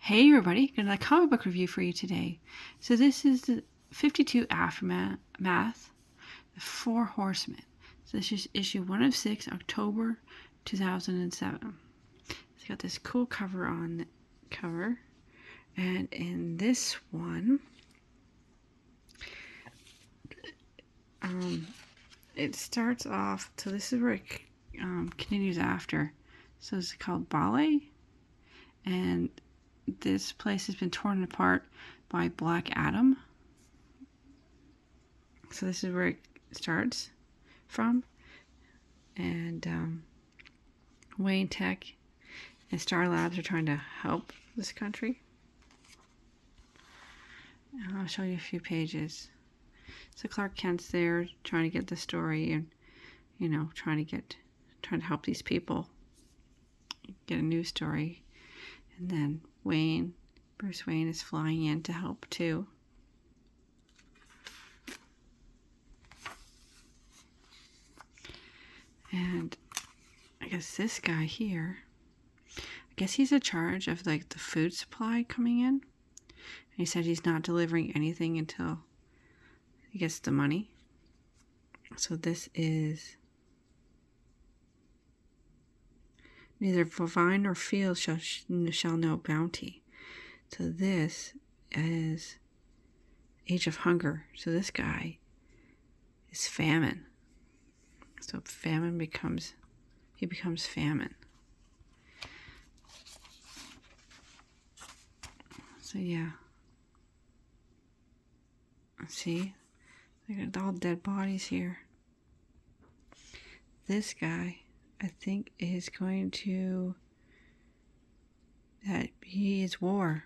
Hey everybody, got another comic book review for you today. So this is the 52 Aftermath, the Four Horsemen. So this is issue 1 of 6, October 2007. It's got this cool cover on the cover. And in this one, it starts off, so this is where it continues after. So it's called Ballet. And this place has been torn apart by Black Adam. So this is where it starts from. And Wayne Tech and Star Labs are trying to help this country. And I'll show you a few pages. So Clark Kent's there trying to get the story and, trying to help these people get a new story. And then Bruce Wayne is flying in to help too. And I guess this guy here, I guess he's in charge of the food supply coming in. And he said he's not delivering anything until he gets the money. So this is neither vine nor field shall know bounty. So this is Age of Hunger. So this guy is famine. So he becomes famine. So yeah. See? They got all dead bodies here. This guy, I think, is going to... that he is war.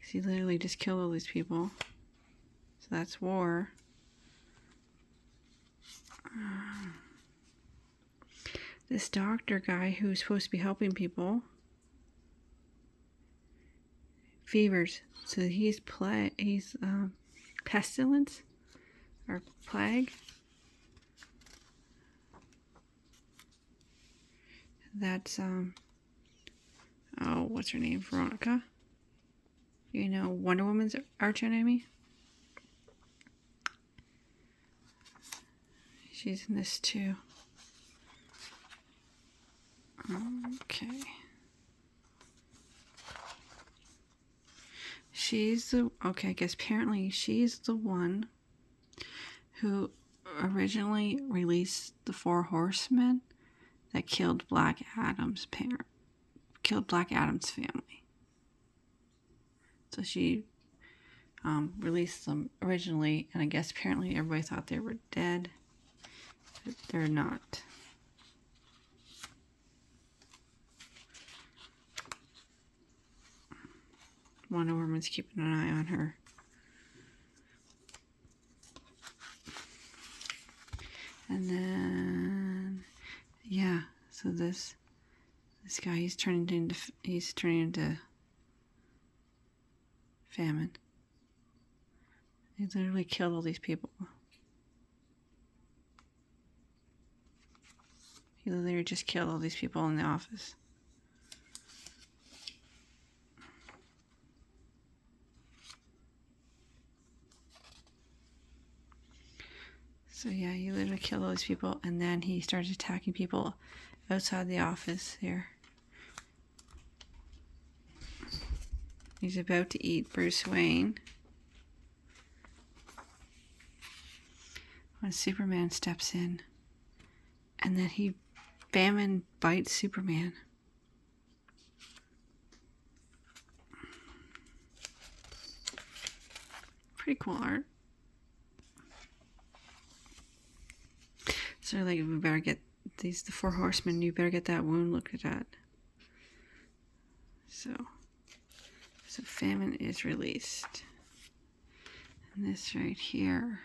He literally just killed all these people. So that's war. This doctor guy who's supposed to be helping people. Fevers. So he's pestilence or plague. That's what's her name? Veronica. Wonder Woman's arch enemy. She's in this too. Okay. I guess apparently she's the one who originally released the Four Horsemen that killed Black Adam's family. So she released them originally, and I guess apparently everybody thought they were dead, but they're not. Wonder Woman's keeping an eye on her. And then, yeah, so this guy, he's turning into famine. He literally killed all these people. He literally just killed all these people in the office. So yeah, he literally killed all these people, and then he started attacking people outside the office here. He's about to eat Bruce Wayne when Superman steps in, and then famine bites Superman. Pretty cool art. So we better get the Four Horsemen, you better get that wound looked at. So famine is released. And this right here,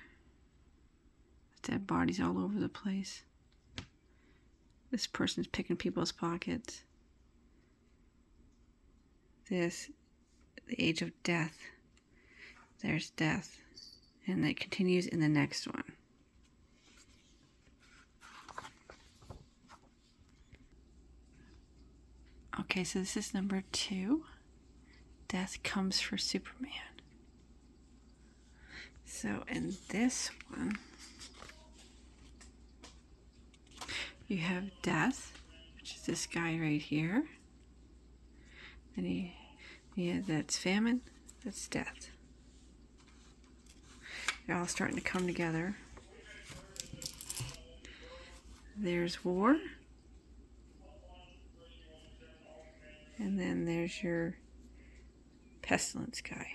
dead bodies all over the place. This person's picking people's pockets. The Age of Death. There's death. And it continues in the next one. Okay, so this is number 2. death comes for Superman. So in this one, you have death, which is this guy right here. And that's famine, that's death. They're all starting to come together. There's war. And then there's your pestilence guy.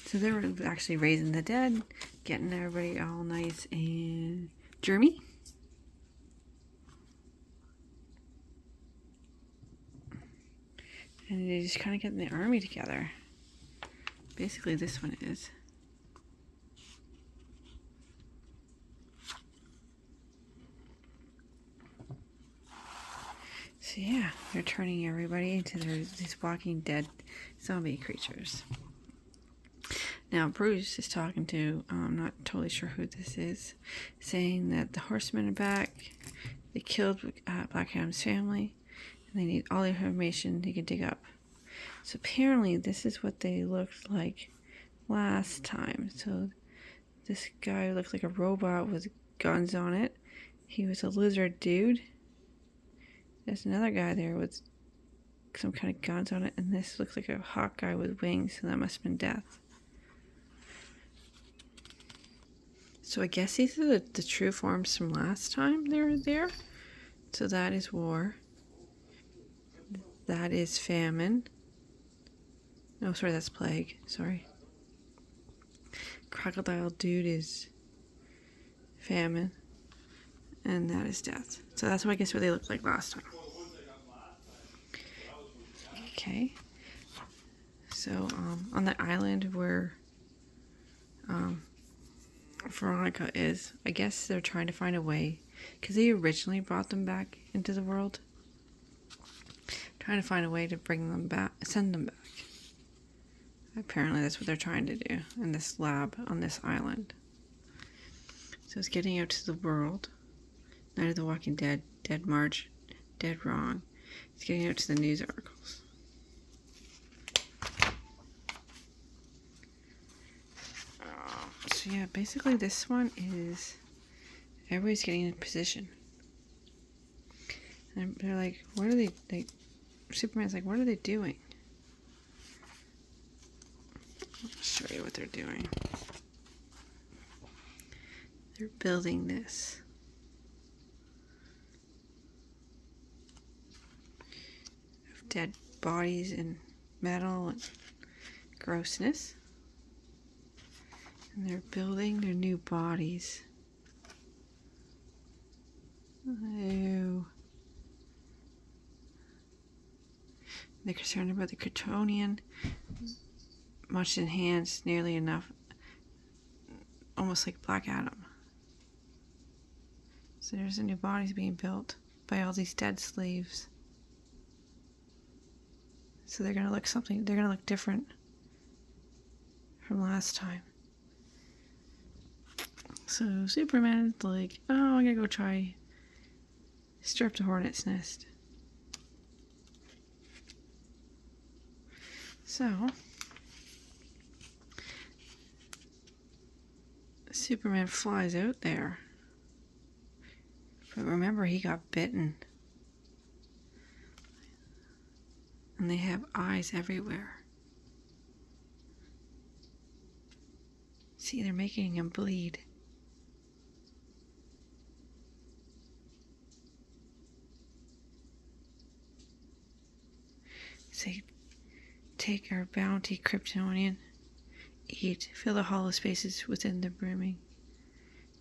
So they were actually raising the dead, getting everybody all nice and germy. And they just kind of getting the army together. Basically, this one is. So yeah, they're turning everybody into these walking dead zombie creatures. Now Bruce is talking to, I'm not totally sure who this is, saying that the horsemen are back. They killed Black Adam's family, and they need all the information they can dig up. So apparently this is what they looked like last time. So this guy looked like a robot with guns on it. He was a lizard dude. There's another guy there with some kind of guns on it, and this looks like a hawk guy with wings, so that must have been death. So I guess these are the true forms from last time they were there. So that is war. That is famine. No, sorry, that's plague. Sorry. Crocodile dude is famine. And that is death. So that's what I guess what they looked like last time. Okay. So on the island where Veronica is, I guess they're trying to find a way, because they originally brought them back into the world, trying to find a way to bring them back, send them back. Apparently that's what they're trying to do in this lab on this island. So it's getting out to the world. Night of the Walking Dead, Dead March, Dead Wrong. It's getting out to the news articles. So yeah, basically this one is everybody's getting in position. And they're like, what are they Superman's like, what are they doing? I'll show you what they're doing. They're building this. Of dead bodies and metal and grossness. And they're building their new bodies. Ew. They're concerned about the Kryptonian. Much enhanced, nearly enough. Almost like Black Adam. So there's a new bodies being built by all these dead slaves. So they're gonna look they're gonna look different from last time. So Superman's like, oh, I'm gonna go try stir up the hornet's nest. So Superman flies out there. But remember, he got bitten. And they have eyes everywhere. See, they're making him bleed. Say, take our bounty, Kryptonian. Eat, fill the hollow spaces within the brimming.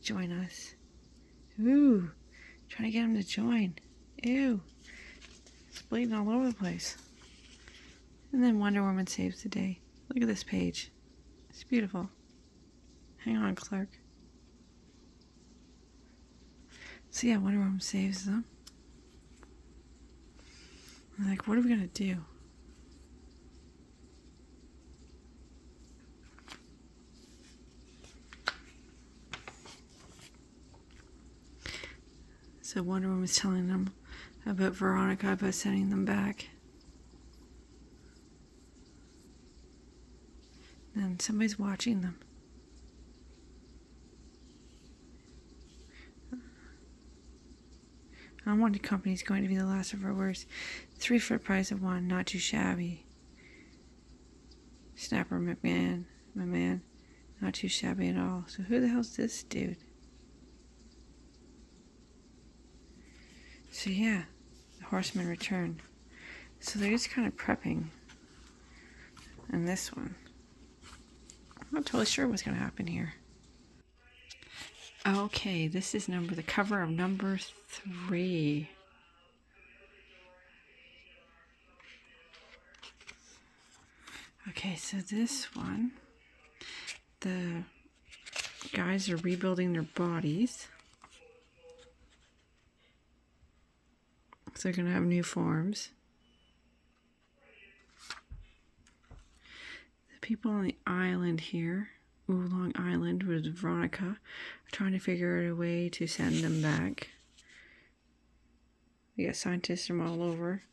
Join us. Ooh, trying to get him to join. Ew, it's bleeding all over the place. And then Wonder Woman saves the day. Look at this page. It's beautiful. Hang on, Clark. So yeah, Wonder Woman saves them. I'm like, what are we gonna do? So Wonder Woman was telling them about Veronica, about sending them back. and somebody's watching them. Unwanted company is going to be the last of our worst. 3 for the price of 1, not too shabby. Snapper McMahon, my man, not too shabby at all. So who the hell's this dude? So yeah, the horsemen return. So they're just kind of prepping. And this one, I'm not totally sure what's going to happen here. Okay, this is the cover of number 3. Okay, so this one, the guys are rebuilding their bodies. So they're going to have new forms. The people on the island here, Oolong Island with Veronica, are trying to figure out a way to send them back. We got scientists from all over.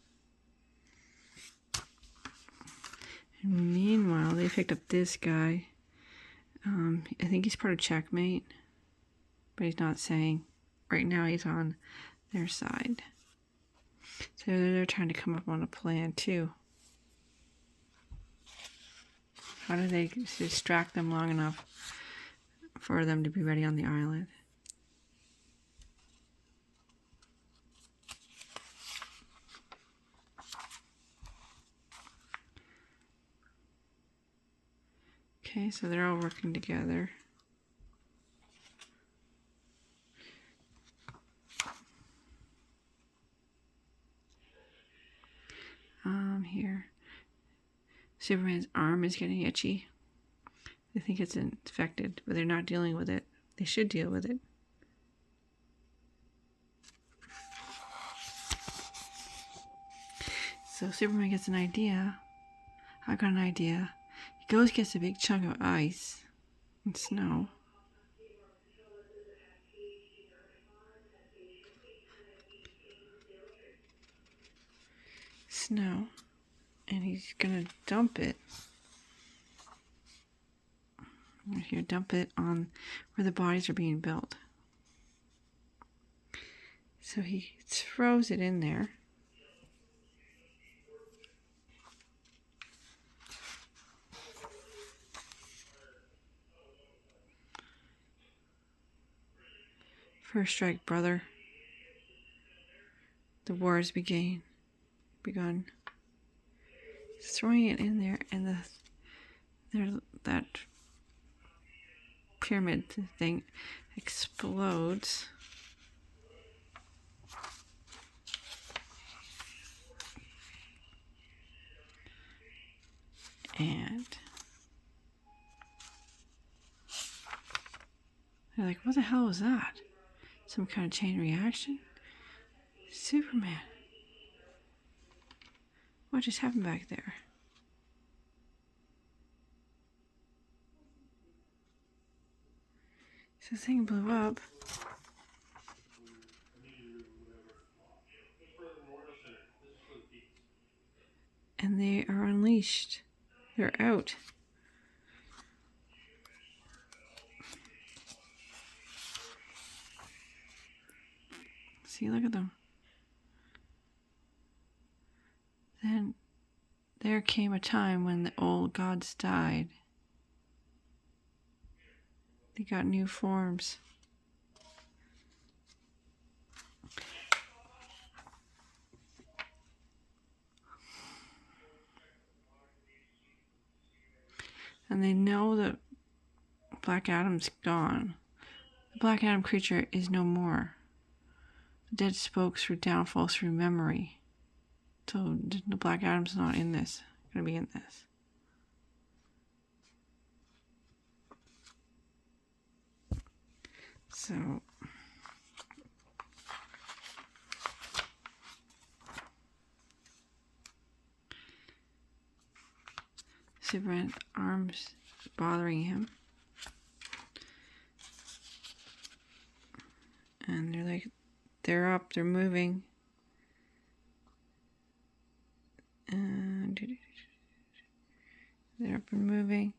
And meanwhile, they picked up this guy. I think he's part of Checkmate, but he's not saying. Right now he's on their side. So they're trying to come up on a plan too. How do they distract them long enough for them to be ready on the island? Okay, so they're all working together. Here. Superman's arm is getting itchy. They think it's infected, but they're not dealing with it. They should deal with it. So Superman gets an idea. I've got an idea. He goes, gets a big chunk of ice and snow. And he's gonna dump it. Here, dump it on where the bodies are being built. So he throws it in there. First strike, brother. The war has begun. He's throwing it in there, and that pyramid thing explodes. And they're like, what the hell was that? Some kind of chain reaction? Superman. What just happened back there? So the thing blew up. And they are unleashed. They're out. See, look at them. Then there came a time when the old gods died. They got new forms. And they know that Black Adam's gone. The Black Adam creature is no more. The dead spoke through downfall through memory. So the Black Adam's not in this. Gonna be in this. So Superman's arms bothering him. And they're up, they're moving. And they're up and moving.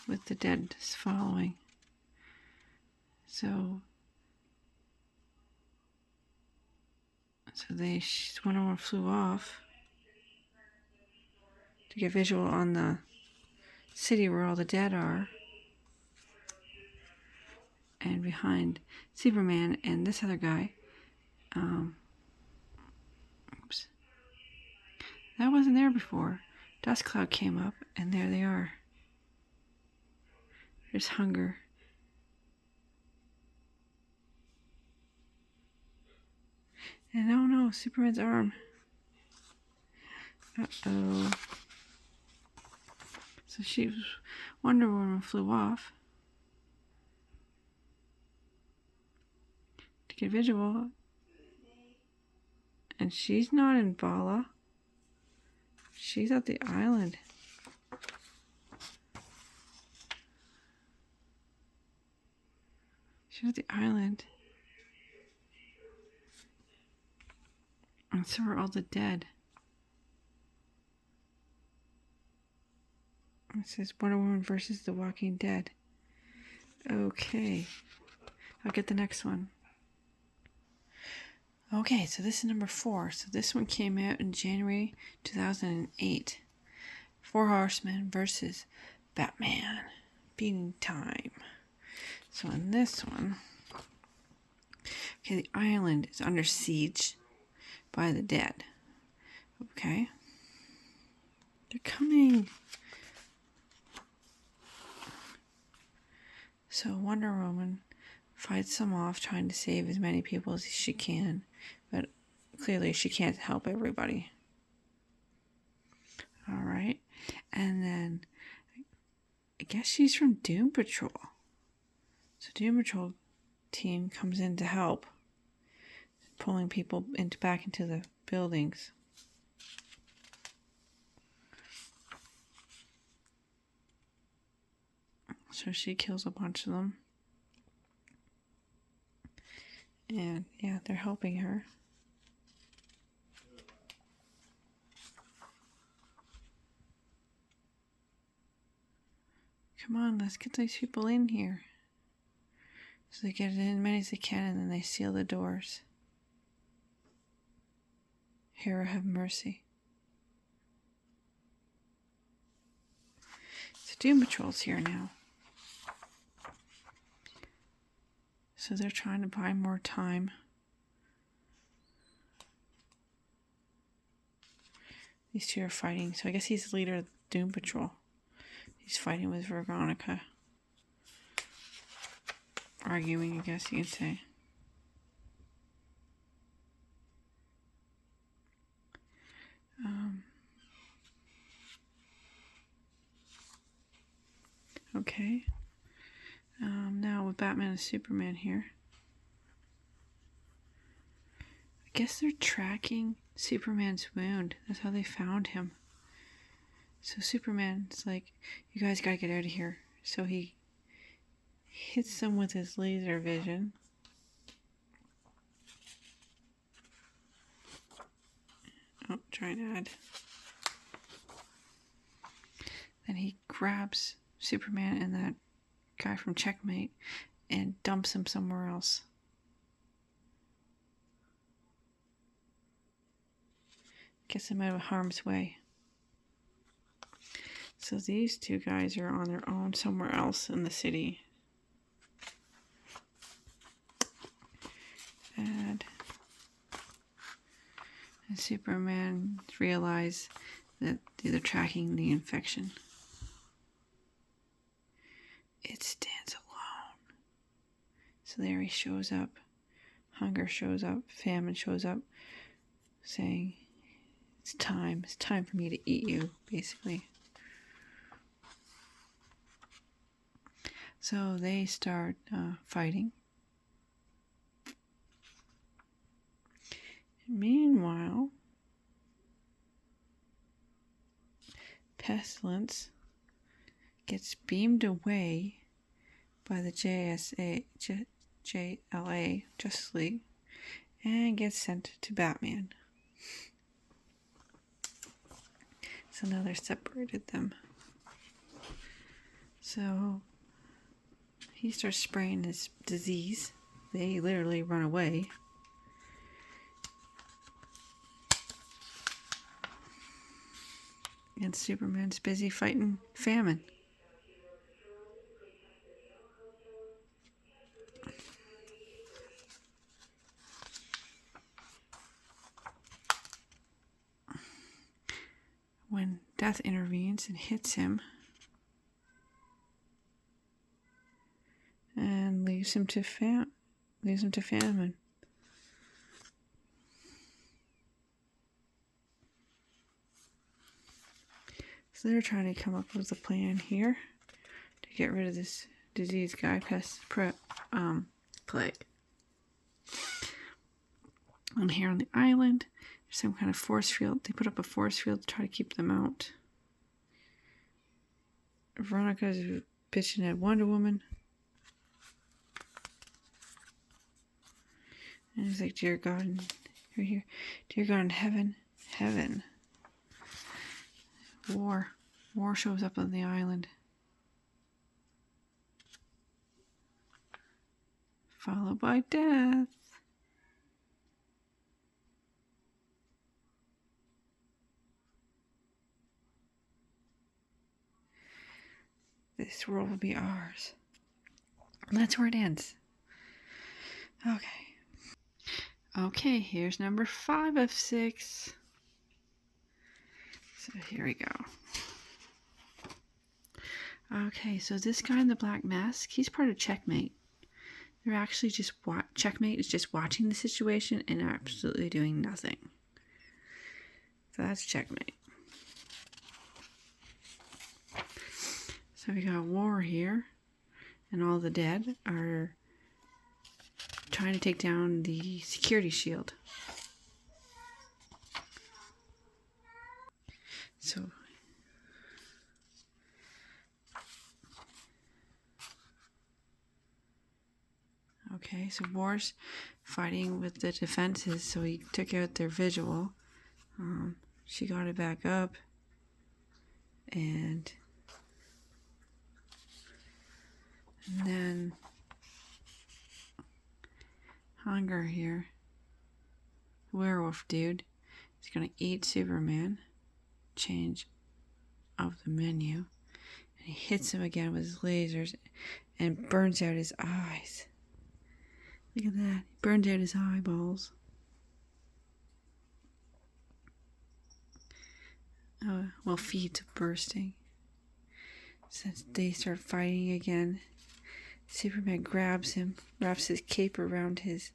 with the dead following. So Wonder Woman flew off to get visual on the city where all the dead are. And behind Superman and this other guy, oops, that wasn't there before. Dust cloud came up, and there they are. There's Hunger. And oh no, Superman's arm. Uh-oh. So Wonder Woman flew off to get visual. And she's not in Vala. She's at the island. She's at the island. And so are all the dead. It says Wonder Woman versus the Walking Dead. Okay. I'll get the next one. Okay, so this is number 4. So this one came out in January 2008. 4 Horsemen versus Batman. Beating time. So in this one, okay, the island is under siege by the dead. Okay. They're coming. So Wonder Woman fights them off, trying to save as many people as she can, but clearly she can't help everybody. Alright. And then I guess she's from Doom Patrol. So Doom Patrol team comes in to help, pulling people back into the buildings. So she kills a bunch of them. And yeah, they're helping her. Come on, let's get these people in here. So they get in as many as they can, and then they seal the doors. Hera, have mercy. So Doom Patrol's here now. So they're trying to buy more time. These two are fighting. So I guess he's the leader of Doom Patrol. He's fighting with Veronica. Arguing, I guess you could say. Okay. Now with Batman and Superman here. I guess they're tracking Superman's wound. That's how they found him. So Superman's like, you guys gotta get out of here. So he hits them with his laser vision. Oh, trying to add. Then he grabs Superman and that guy from Checkmate and dumps him somewhere else. Gets him out of harm's way. So these two guys are on their own somewhere else in the city. And Superman realizes that they're tracking the infection. It stands alone. So there he shows up. Hunger shows up. Famine shows up. Saying, it's time for me to eat you, basically. So they start fighting. Meanwhile, Pestilence gets beamed away by the JLA, Justice League, and gets sent to Batman. So now they're separated them. So he starts spraying this disease. They literally run away. And Superman's busy fighting famine. When death intervenes and hits him and leaves him to famine. So they're trying to come up with a plan here to get rid of this disease guy, plague. And here on the island, there's some kind of force field. They put up a force field to try to keep them out. Veronica's bitching at Wonder Woman. And he's like, dear God, you're here. Dear God in heaven. War shows up on the island. Followed by death. This world will be ours. And that's where it ends. Okay, here's number 5 of 6. So here we go. Okay, so this guy in the black mask, he's part of Checkmate. They're actually just Checkmate is just watching the situation and absolutely doing nothing. So that's Checkmate. So we got war here, and all the dead are trying to take down the security shield. So okay, so War's fighting with the defenses, so he took out their visual. She got it back up, and then Hunger here, werewolf dude, is gonna eat Superman. Change of the menu, and he hits him again with his lasers and burns out his eyes. Look at that, he burned out his eyeballs. Well, feet bursting. Since they start fighting again, Superman grabs him, wraps his cape around his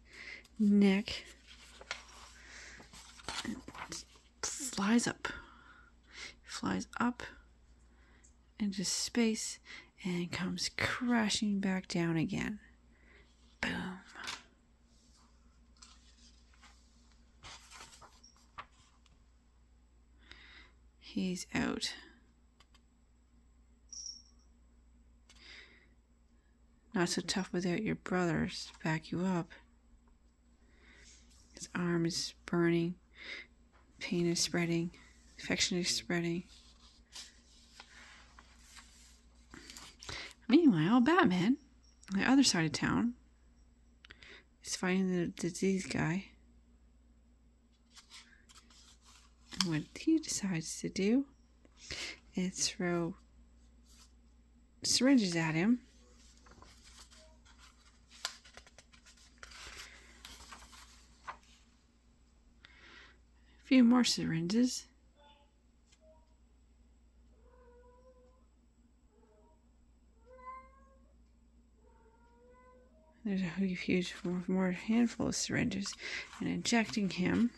neck, and flies up into space and comes crashing back down again. Boom. He's out. Not so tough without your brothers to back you up. His arm is burning. Pain is spreading. Infection is spreading. Meanwhile, Batman, on the other side of town, is fighting the disease guy. And what he decides to do is throw syringes at him. A few more syringes. There's a huge more handful of syringes, and injecting him.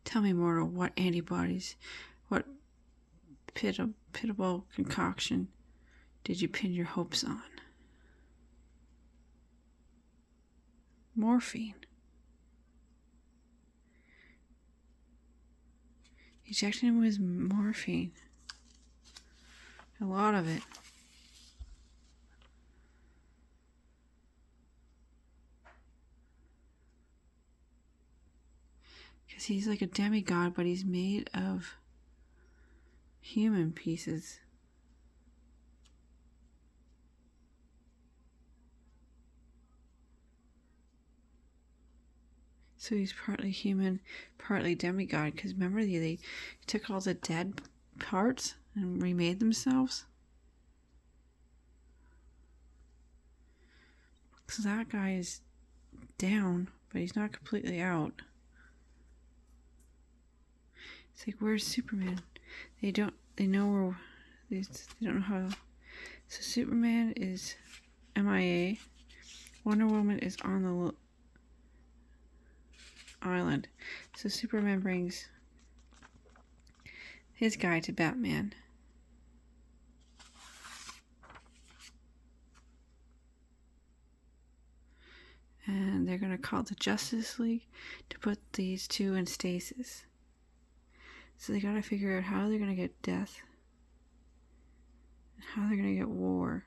Tell me, mortal, what antibodies, what pitiable concoction did you pin your hopes on? Morphine. Injecting him with morphine. A lot of it. Because he's like a demigod, but he's made of human pieces. So he's partly human, partly demigod. Because remember, they took all the dead parts and remade themselves. So that guy is down, but he's not completely out. It's like, where's Superman? They don't know how. So Superman is MIA. Wonder Woman is on the island. So Superman brings his guy to Batman. And they're going to call the Justice League to put these two in stasis. So they got to figure out how they're going to get death and how they're going to get war.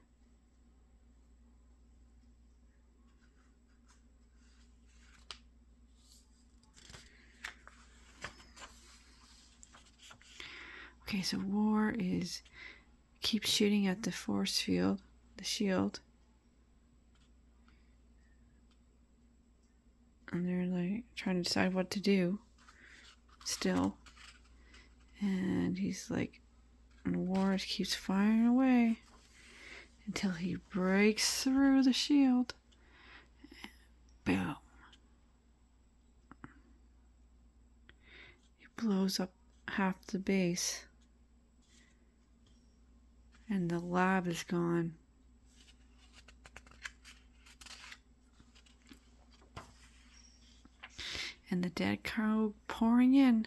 Okay, so war is keep shooting at the force field, the shield. And they're like trying to decide what to do still. And he's like, and war keeps firing away until he breaks through the shield. Boom. He blows up half the base. And the lab is gone. And the dead crowd pouring in.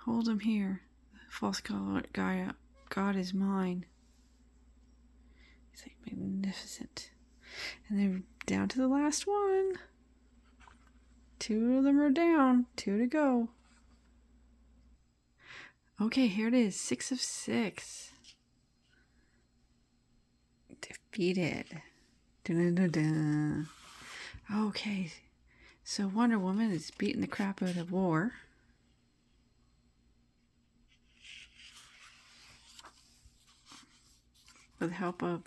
Hold him here. The false God is mine. He's like magnificent. And they're down to the last one. 2 of them are down. 2 to go. Okay, here it is. 6 of 6. Defeated. Dun-dun-dun-dun. Okay, so Wonder Woman is beating the crap out of war. With the help of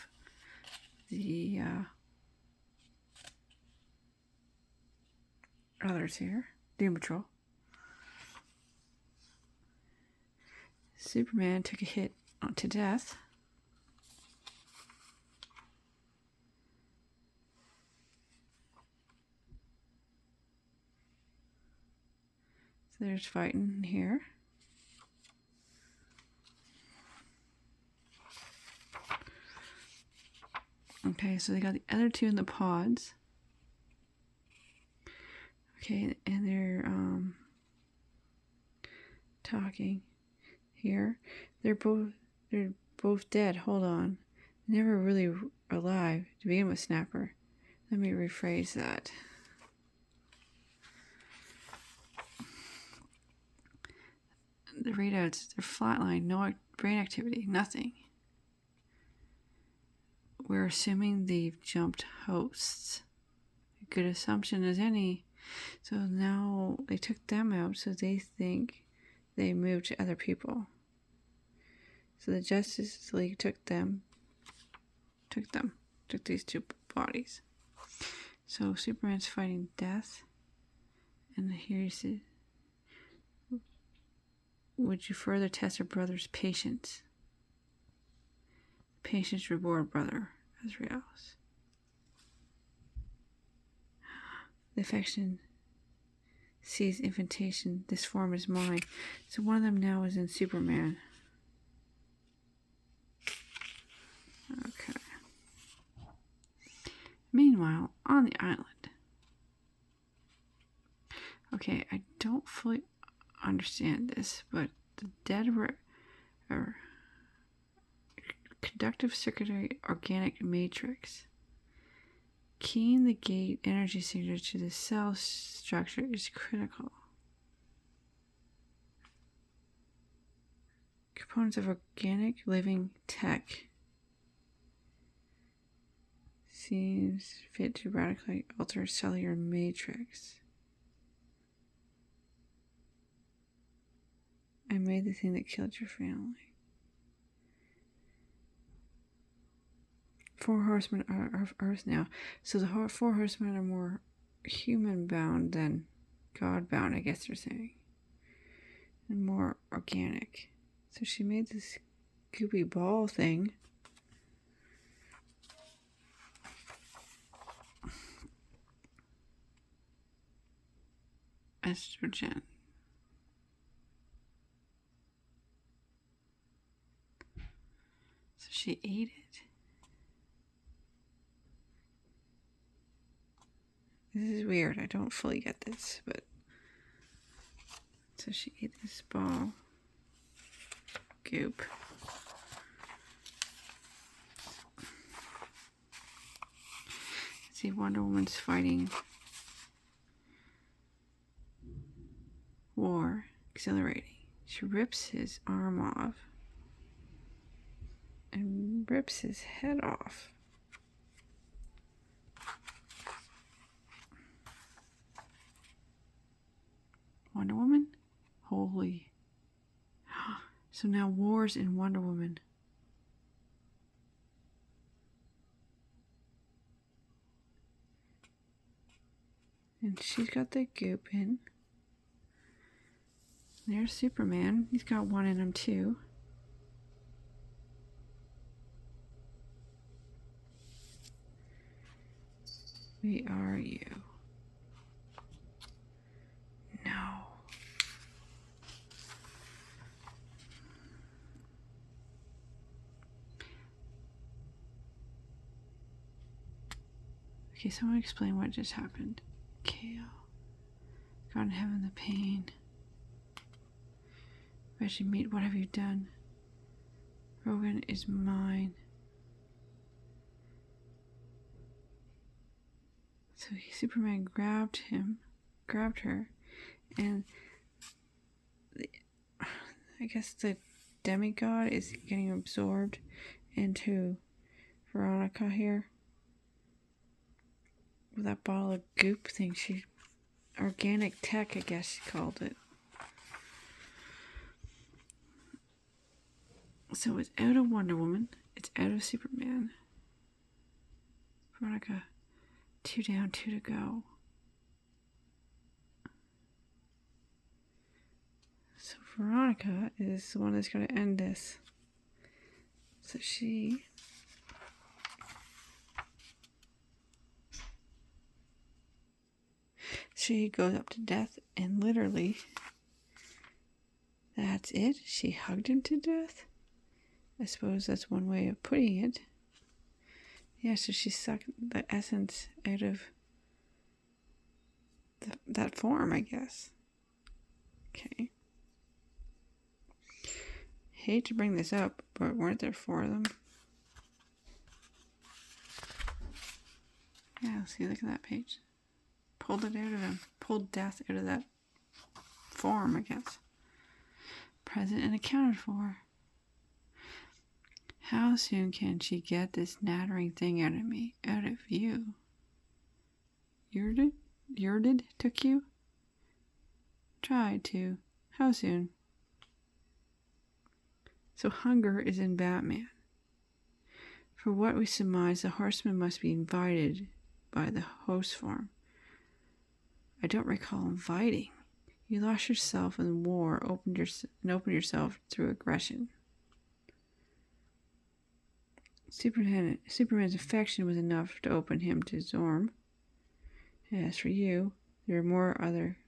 the others here. Doom Patrol. Superman took a hit to death. So there's fighting here. Okay, so they got the other 2 in the pods. Okay, and they're talking here. They're both dead. Hold on. Never really alive to begin with, Snapper. Let me rephrase that. The readouts, they're flatline, no brain activity, nothing. We're assuming they've jumped hosts. A good assumption as any. So now they took them out, so they think they moved to other people. So the Justice League took these 2 bodies. So Superman's fighting death. And here he says, would you further test your brother's patience? Patience reward, brother, Azrael's. The affection sees invitation. This form is mine. So one of them now is in Superman. Okay. Meanwhile, on the island. Okay, I don't fully understand this, but the dead are conductive circuitry organic matrix. Keying the gate energy signature to the cell structure is critical. Components of organic living tech. Seems fit to radically alter cellular matrix. I made the thing that killed your family. 4 horsemen are of Earth now. So the 4 horsemen are more human bound than God bound, I guess they're saying. And more organic. So she made this goopy ball thing. Estrogen. So she ate it. This is weird. I don't fully get this, but so she ate this ball goop. See, Wonder Woman's fighting war, exhilarating. She rips his arm off and rips his head off. Wonder Woman? Holy. So now war's in Wonder Woman. And she's got the goop in. There's Superman. He's got one in him too. We are you. No. Okay, someone explain what just happened. Kale. God in heaven, the pain. Wretched meat, what have you done? Rogan is mine. So Superman grabbed her, and I guess the demigod is getting absorbed into Veronica here. With that bottle of goop thing, organic tech, I guess she called it. So it's out of Wonder Woman, it's out of Superman. Veronica, 2 down, 2 to go. So Veronica is the one that's going to end this. So she goes up to death, and literally, that's it. She hugged him to death. I suppose that's one way of putting it. Yeah, so she sucked the essence out of that form, I guess. Okay. Hate to bring this up, but weren't there 4 of them? Yeah, see, look at that page. Pulled it out of him. Pulled death out of that form, I guess. Present and accounted for. How soon can she get this nattering thing out of me? Out of you? Yurdid took you? Tried to. How soon? So hunger is in Batman. For what we surmise, the horseman must be invited by the host form. I don't recall inviting. You lost yourself in war, opened yourself through aggression. Superman's affection was enough to open him to Zorm. As for you, there are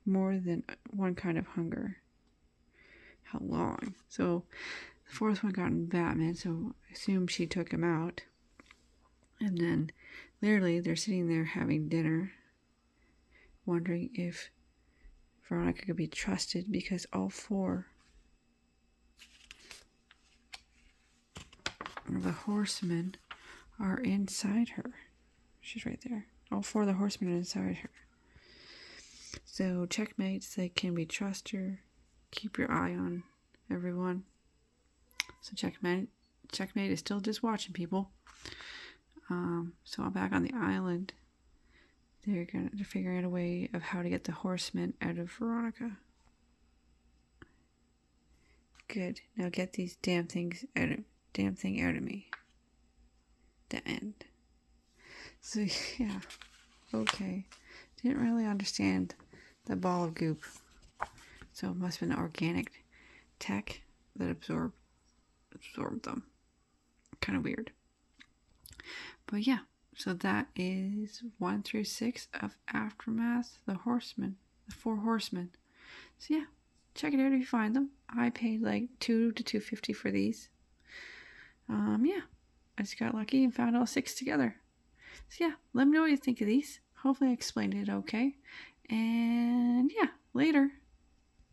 more than one kind of hunger. How long? So the 4th one got in Batman, so I assume she took him out. And then literally they're sitting there having dinner, wondering if Veronica could be trusted, because all 4 the horsemen are inside her. She's right there. All 4 of the horsemen are inside her. So checkmates, like, can we trust her? Keep your eye on everyone. So checkmate is still just watching, people. So I'm back on the island. They're figuring out a way of how to get the horsemen out of Veronica. Good. Now get these damn thing out of me. The end. So yeah. Okay. Didn't really understand the ball of goop. So it must have been organic tech that absorbed them. Kind of weird. But yeah. So that is 1 through 6 of Aftermath, the Horsemen, the 4 Horsemen. So yeah, check it out if you find them. I paid like $2 to $2.50 for these. Yeah, I just got lucky and found all 6 together. So yeah, let me know what you think of these. Hopefully I explained it okay. And yeah, later.